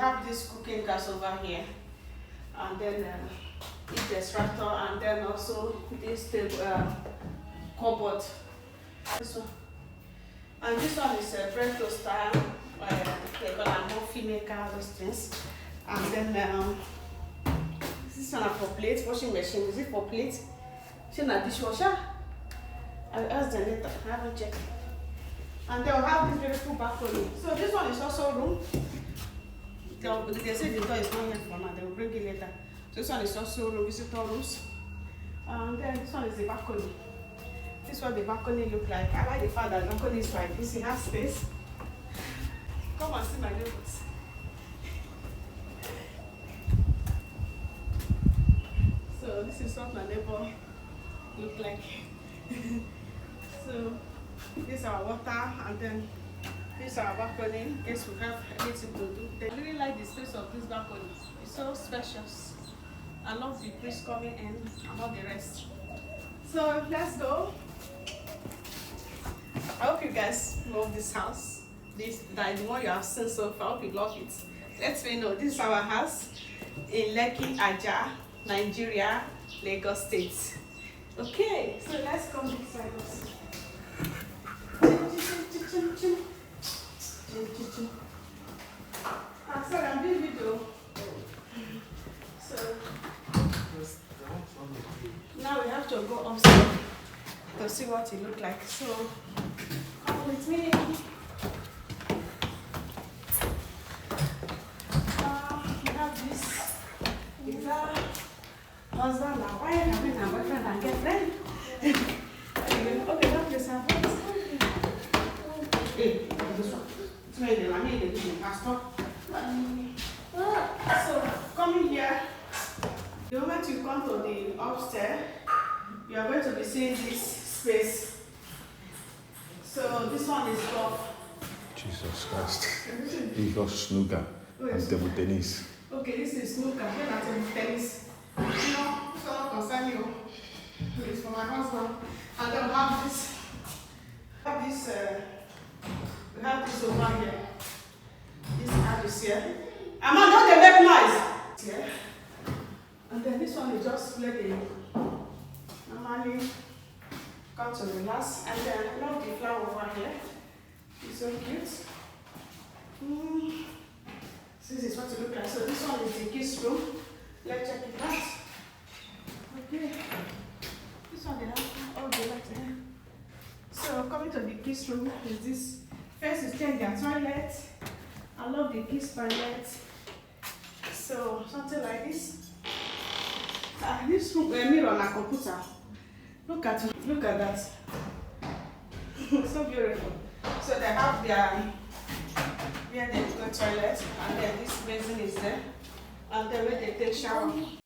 have this cooking gas over here, and then this extractor, and then also this table cupboard. This one, and this one is a bread toaster. They call it muffin maker, those things. And then this one for plate, washing machine. Is it for plate? She's not dishwasher. I'll ask them later. I haven't checked. And they'll have this beautiful balcony. So this one is also room. They say the door is not here for now. They will bring it later. So this one is also room, visitor rooms. And then this one is the balcony. This is what the balcony look like. I like the fact that the balcony is like this. It has space. Come and see my neighbors. So this is what my neighbor look like. So this is our water, and then this is our balcony in case we have anything to do. They really like the space of this balcony. It's so spacious. I love the breeze coming in and all the rest. So let's go. I hope you guys love this house. That the one you have seen so far. I hope you love it. Let me know. This is our house in Lekki, Nigeria, Lagos State. Okay, so let's come this side also. So I'm doing video. So now we have to go upstairs to see what it looks like. So come with me. We have this. Is that husband and wife having a boyfriend and girlfriend? Okay, that place have what? Hey, this one. It's made the money in the pastor. So coming here, the moment you come to the upstairs, you are going to be seeing this space. So this one is golf. Jesus Christ. He got snooker and table tennis. Okay, this is snooker. Then I table tennis. You know, it's not concern you. It's for my husband. And then we have this. We have this over here. This card is here. Amma, don't they make noise? Here. And then this one is just where they normally come to relax. And then I love the flower over here. It's so cute. So this is what it looks like. So this one is the kids room. Let's check it out. Okay. This one they have all the lights here. So coming to the kids room is this. First is check their toilet. I love the kids toilet. So something like this. This room mirror on a computer. Look at that. So beautiful. So they have their where they go toilet, and then this basin is there, and then where they take shower.